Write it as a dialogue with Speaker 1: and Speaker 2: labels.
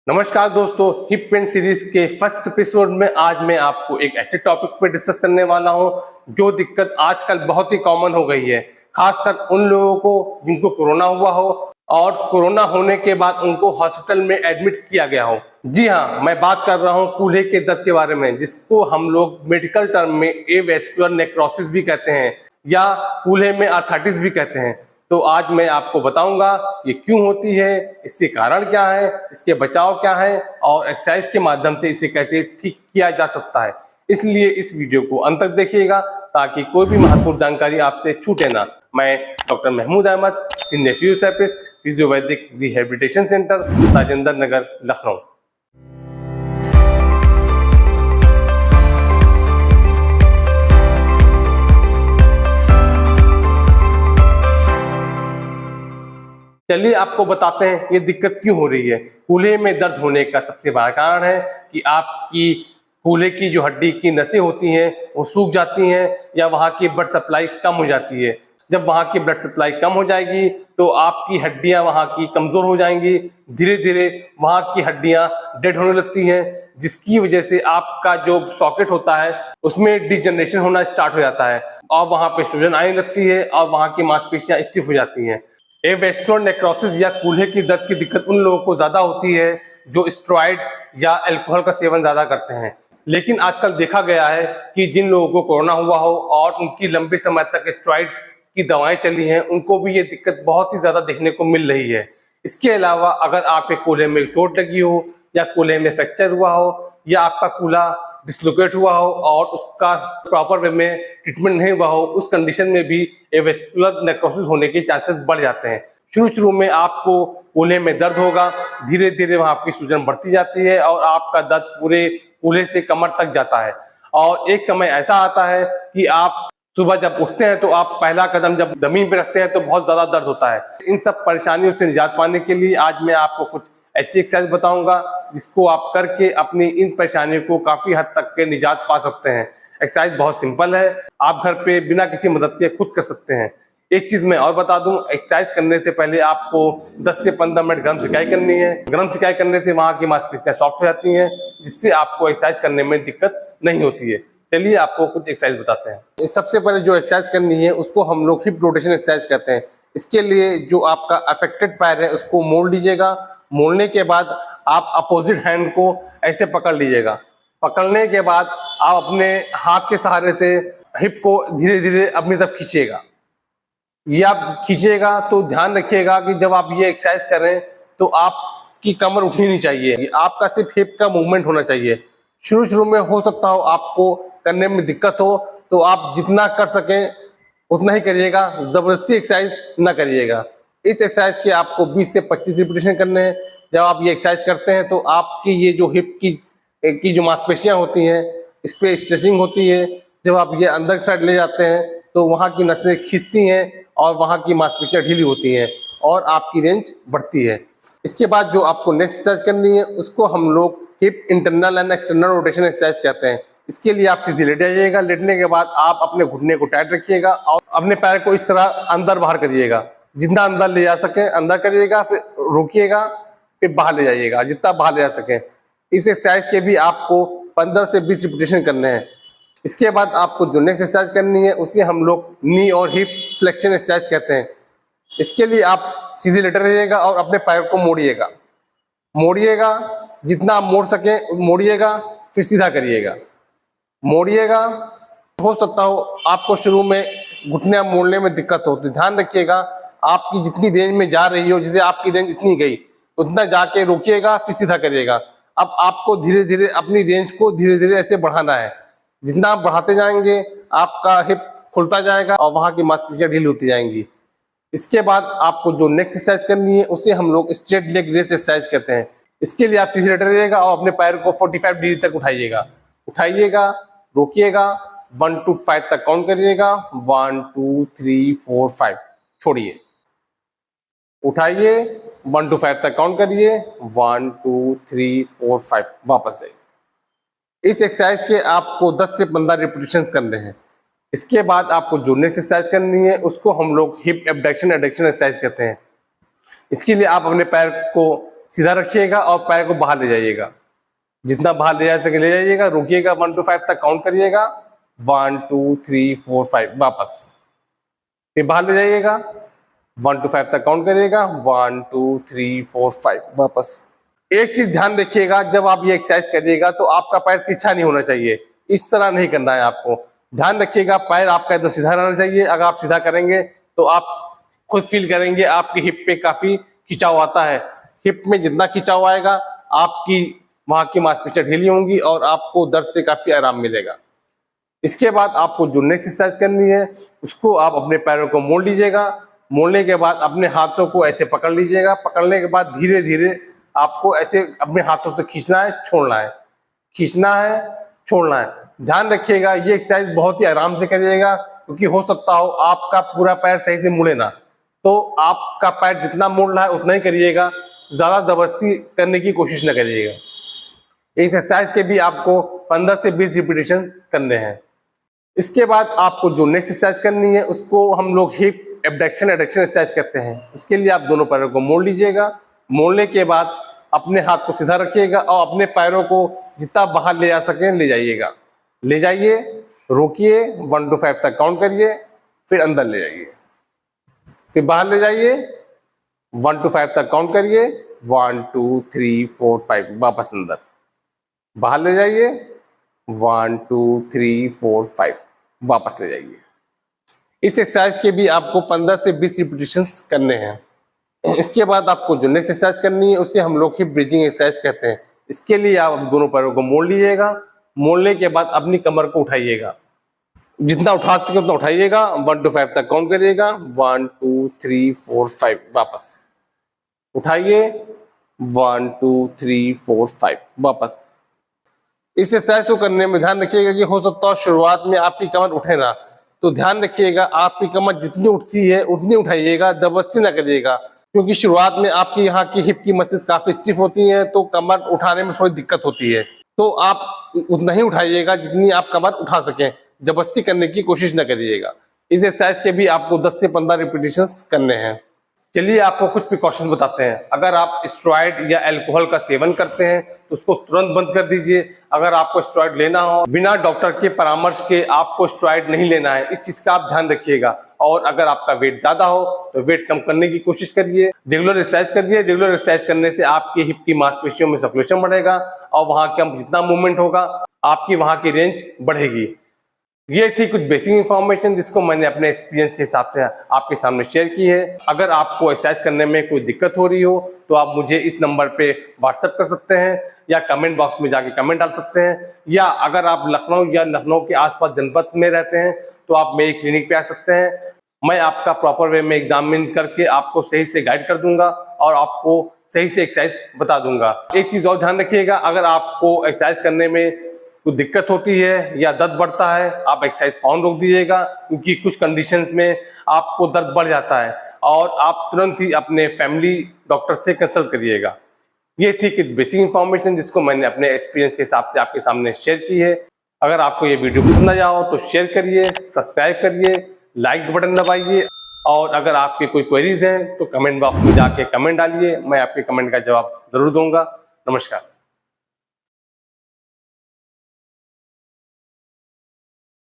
Speaker 1: नमस्कार दोस्तों, hip pen series के फर्स्ट एपिसोड में आज मैं आपको एक ऐसे टॉपिक पे डिस्कस करने वाला हूं जो दिक्कत आजकल बहुत ही कॉमन हो गई है, खासकर उन लोगों को जिनको कोरोना हुआ हो और कोरोना होने के बाद उनको हॉस्पिटल में एडमिट किया गया हो। जी हाँ, मैं बात कर रहा हूं कूल्हे के दर्द के बारे में, जिसको हम लोग मेडिकल टर्म में एवेस्कुलर नेक्रोसिस भी कहते हैं या कूल्हे में आर्थराइटिस भी कहते हैं। तो आज मैं आपको बताऊंगा ये क्यों होती है, इसके कारण क्या है, इसके बचाव क्या है और एक्सरसाइज के माध्यम से इसे कैसे ठीक किया जा सकता है। इसलिए इस वीडियो को अंत तक देखिएगा ताकि कोई भी महत्वपूर्ण जानकारी आपसे छूटे ना। मैं doctor Mahmood Ahmad, senior physiotherapist, Physiovedic rehabilitation centre, Rajendra Nagar, Lucknow. चलिए आपको बताते हैं ये दिक्कत क्यों हो रही है। कूल्हे में दर्द होने का सबसे बड़ा कारण है कि आपकी कूल्हे की जो हड्डी की नसें होती हैं वो सूख जाती हैं या वहाँ की ब्लड सप्लाई कम हो जाती है। जब वहाँ की ब्लड सप्लाई कम हो जाएगी तो आपकी हड्डियां वहाँ की कमजोर हो जाएंगी, धीरे धीरे वहाँ की हड्डियां डेड होने लगती हैं, जिसकी वजह से आपका जो सॉकेट होता है उसमें डिजनरेशन होना स्टार्ट हो जाता है और वहाँ पे सूजन आने लगती है और वहाँ की मांसपेशियां स्टिफ हो जाती हैं। एवेस्कुलर नेक्रोसिस या कूल्हे की दर्द की दिक्कत उन लोगों को ज्यादा होती है जो स्टेरॉइड या अल्कोहल का सेवन ज्यादा करते हैं। लेकिन आजकल देखा गया है कि जिन लोगों को कोरोना हुआ हो और उनकी लंबे समय तक स्टेरॉइड की दवाएं चली हैं, उनको भी ये दिक्कत बहुत ही ज्यादा देखने को मिल रही है। इसके अलावा अगर आपके कूल्हे में चोट लगी हो या कूल्हे में फ्रैक्चर हुआ हो या आपका कूल्हा डिसलोकेट हुआ हो और उसका प्रॉपर वे में ट्रीटमेंट नहीं हुआ हो, उस कंडीशन में भी एवेस्कुलर नेक्रोसिस होने के चांसेस बढ़ जाते हैं। शुरू में आपको कूल्हे में दर्द होगा, धीरे धीरे वहां आपकी सूजन बढ़ती जाती है और आपका दर्द पूरे कूल्हे से कमर तक जाता है और एक समय ऐसा आता है कि आप सुबह जब उठते हैं तो आप पहला कदम जब जमीन पे रखते हैं तो बहुत ज्यादा दर्द होता है। इन सब परेशानियों से निजात पाने के लिए आज मैं आपको कुछ ऐसी एक्सरसाइज बताऊंगा जिसको आप करके अपनी इन परेशानियों को काफी हद तक के निजात पा सकते हैं। एक्सरसाइज बहुत सिंपल है, आप घर पे बिना किसी मदद के खुद कर सकते हैं। एक चीज मैं और बता दूं, एक्सरसाइज करने से पहले आपको 10 से 15 मिनट गर्म सिकाई करनी है। गर्म सिकाई करने से वहां की मांसपेशियां सॉफ्ट हो जाती हैं, जिससे आपको एक्सरसाइज करने में दिक्कत नहीं होती है। चलिए आपको कुछ एक्सरसाइज बताते हैं। सबसे पहले जो एक्सरसाइज करनी है उसको हम लोग हिप रोटेशन एक्सरसाइज कहते हैं। इसके लिए जो आपका अफेक्टेड पैर है उसको मोड़ लीजिएगा। मोड़ने के बाद आप अपोजिट हैंड को ऐसे पकड़ लीजिएगा। पकड़ने के बाद आप अपने हाथ के सहारे से हिप को धीरे धीरे अपनी तरफ खींचिएगा। ये आप खींचिएगा तो ध्यान रखिएगा कि जब आप ये एक्सरसाइज करें तो आपकी कमर उठनी नहीं चाहिए, आपका सिर्फ हिप का मूवमेंट होना चाहिए। शुरू में हो सकता हो आपको करने में दिक्कत हो, तो आप जितना कर सकें उतना ही करिएगा, जबरदस्ती एक्सरसाइज ना करिएगा। इस एक्सरसाइज के आपको 20 से 25 रिपीटेशन करने हैं। जब आप ये एक्सरसाइज करते हैं तो आपकी ये जो हिप की जो मांसपेशियां होती हैं इस पे स्ट्रेचिंग होती है। जब आप ये अंदर की साइड ले जाते हैं तो वहाँ की नसें खींचती हैं और वहाँ की मांसपेशियां ढीली होती हैं और आपकी रेंज बढ़ती है। इसके बाद जो आपको नेक्स्ट एक्सरसाइज करनी है उसको हम लोग hip internal and external rotation exercise कहते हैं। इसके लिए आप सीधे लेट जाइएगा। लेटने के बाद आप अपने घुटने को टाइट रखिएगा और अपने पैर को इस तरह अंदर बाहर करिएगा। जितना अंदर ले जा सके अंदर करिएगा, फिर रोकिएगा, फिर बाहर ले जाइएगा जितना बाहर ले जा सके। इस एक्सरसाइज के भी आपको 15 से 20 रिपीटेशन करने हैं। इसके बाद आपको जो नेक्स्ट एक्सरसाइज करनी है उसे हम लोग नी और हिप फ्लेक्शन एक्सरसाइज कहते हैं। इसके लिए आप सीधे लेटे रहिएगा और अपने पैर को मोड़िएगा। जितना आप मोड़ सके मोड़िएगा, फिर सीधा करिएगा। मोड़िएगा। हो सकता हो आपको शुरू में घुटने मोड़ने में दिक्कत हो, तो ध्यान रखिएगा आपकी जितनी रेंज में जा रही हो, जैसे आपकी रेंज इतनी गई उतना जाके रोकिएगा, फिर सीधा करिएगा। अब आपको धीरे धीरे अपनी रेंज को धीरे धीरे ऐसे बढ़ाना है। जितना आप बढ़ाते जाएंगे आपका हिप खुलता जाएगा और वहां की मांसपेशियां ढीली होती जाएंगी। इसके बाद आपको जो नेक्स्ट एक्सरसाइज करनी है उसे हम लोग स्ट्रेट लेग रेस एक्सरसाइज कहते हैं। इसके लिए आप सीधे लेटे रहिएगा और अपने पैर को 45 डिग्री तक उठाइएगा, रोकिएगा, 1 to 5 तक काउंट करिएगा। 1 2 3 4 5, छोड़िए, उठाइए, 1 to 5 तक काउंट करिए, 1 2 3 4 5, वापस आइए। इस एक्सरसाइज के आपको 10 से 15 रिपीटेशन करने हैं। इसके बाद आपको जो नेक्स्ट एक्सरसाइज करनी है उसको हम लोग हिप एबडक्शन एडक्शन एक्सरसाइज कहते हैं। इसके लिए आप अपने पैर को सीधा रखिएगा और पैर को बाहर ले जाइएगा, जितना बाहर ले जा सके ले जाइएगा। रुकिएगा, 1 to 5 तक काउंट करिएगा, 1 2 3 4 5, वापस फिर बाहर ले जाइएगा, 1 to 5 तक काउंट करिएगा, 1 2 3 4 5, वापस। एक चीज ध्यान रखिएगा, जब आप ये एक्सरसाइज करिएगा तो आपका पैर तिरछा नहीं होना चाहिए, इस तरह नहीं करना है आपको। ध्यान रखिएगा, पैर आपका एकदम सीधा रहना चाहिए। अगर आप सीधा करेंगे तो आप खुद फील करेंगे आपकी हिप पे काफी खिंचाव आता है। हिप में जितना खिंचाव आएगा आपकी वहां की मांसपेशियां ढीली होंगी और आपको दर्द से काफी आराम मिलेगा। इसके बाद आपको जो नेक्स्ट एक्सरसाइज करनी है, उसको आप अपने पैरों को मोड़ लीजिएगा। मोड़ने के बाद अपने हाथों को ऐसे पकड़ लीजिएगा। पकड़ने के बाद धीरे धीरे आपको ऐसे अपने हाथों से खींचना है, छोड़ना है, खींचना है, छोड़ना है। ध्यान रखिएगा, ये एक्सरसाइज बहुत ही आराम से करिएगा, क्योंकि हो सकता हो आपका पूरा पैर सही से मुड़े ना, तो आपका पैर जितना मोड़ रहा है उतना ही करिएगा, ज्यादा जबरदस्ती करने की कोशिश न करिएगा। इस एक्सरसाइज के भी आपको 15 से 20 रिपीटेशन करने हैं। इसके बाद आपको जो नेक्स्ट एक्सरसाइज करनी है, उसको हम लोग हिप एबडक्शन एडक्शन एक्सरसाइज करते हैं। इसके लिए आप दोनों पैरों को मोड़ लीजिएगा। मोड़ने के बाद अपने हाथ को सीधा रखिएगा और अपने पैरों को जितना बाहर ले जा सके ले जाइएगा। ले जाइए, रोकिए, 1 to 5 तक काउंट करिए, फिर अंदर ले जाइए, फिर बाहर ले जाइए, 1 to 5 तक काउंट करिए, 1 2 3 4 5, वापस अंदर, बाहर ले जाइए, 1 2 3 4 5, वापस ले जाइए। इस एक्सरसाइज के भी आपको 15 से 20 रिपीटेशंस करने हैं। इसके बाद आपको जो नेक्स्ट एक्सरसाइज करनी है, उसे हम लोग हिप ब्रिजिंग एक्सरसाइज कहते हैं। इसके लिए आप दोनों पैरों को मोड़ लीजिएगा। मोड़ने के बाद अपनी कमर को उठाइएगा, जितना उठा सके उतना उठाइएगा, 1 to 5 तक काउंट करिएगा, 1 2 3 4 5, वापस उठाइए, 1 2 3 4 5, वापस। इस एक्सरसाइज को करने में ध्यान रखिएगा कि हो सकता है शुरुआत में आपकी कमर उठे ना, तो ध्यान रखिएगा आपकी कमर जितनी उठती है उतनी उठाइएगा, जबरदस्ती ना करिएगा, क्योंकि शुरुआत में आपकी यहाँ की हिप की मसल्स काफी स्टिफ होती हैं, तो कमर उठाने में थोड़ी दिक्कत होती है। तो आप उतना ही उठाइएगा जितनी आप कमर उठा सकें, जबरदस्ती करने की कोशिश न करिएगा। इस एक्सरसाइज के भी आपको 10 से 15 रिपीटेशंस करने हैं। चलिए आपको कुछ प्रिकॉशन बताते हैं। अगर आप स्टेरॉइड या अल्कोहल का सेवन करते हैं तो उसको तुरंत बंद कर दीजिए। अगर आपको स्टेरॉइड लेना हो, बिना डॉक्टर के परामर्श के आपको स्टेरॉइड नहीं लेना है, इस चीज का आप ध्यान रखिएगा। और अगर आपका वेट ज्यादा हो तो वेट कम करने की कोशिश करिए। रेगुलर एक्सरसाइज करिए। रेगुलर एक्सरसाइज करने से आपकी हिप की मांसपेशियों में सर्कुलेशन बढ़ेगा और वहां का जितना मूवमेंट होगा आपकी वहां की रेंज बढ़ेगी। ये थी कुछ बेसिक इंफॉर्मेशन जिसको मैंने अपने एक्सपीरियंस के हिसाब से आपके सामने शेयर की है। अगर आपको एक्सरसाइज करने में कोई दिक्कत हो रही हो तो आप मुझे इस नंबर पे व्हाट्सएप कर सकते हैं या कमेंट बॉक्स में जाके कमेंट डाल सकते हैं, या अगर आप लखनऊ या लखनऊ के आसपास जनपद में रहते हैं तो आप मेरी क्लिनिक पे आ सकते हैं। मैं आपका प्रॉपर वे में एग्जामिन करके आपको सही से गाइड कर दूंगा और आपको सही से एक्सरसाइज बता दूंगा। एक चीज और ध्यान रखिएगा, अगर आपको एक्सरसाइज करने में कुछ दिक्कत होती है या दर्द बढ़ता है, आप एक्सरसाइज फौरन रोक दीजिएगा, क्योंकि कुछ कंडीशंस में आपको दर्द बढ़ जाता है और आप तुरंत ही अपने फैमिली डॉक्टर से कंसल्ट करिएगा। ये थी कुछ बेसिक इंफॉर्मेशन जिसको मैंने अपने एक्सपीरियंस के हिसाब से आपके सामने शेयर की है। अगर आपको ये वीडियो पसंद आया हो तो शेयर करिए, सब्सक्राइब करिए, लाइक बटन दबाइए, और अगर आपके कोई क्वेरीज हैं तो कमेंट बॉक्स में जाके कमेंट डालिए, मैं आपके कमेंट का जवाब जरूर दूंगा। नमस्कार।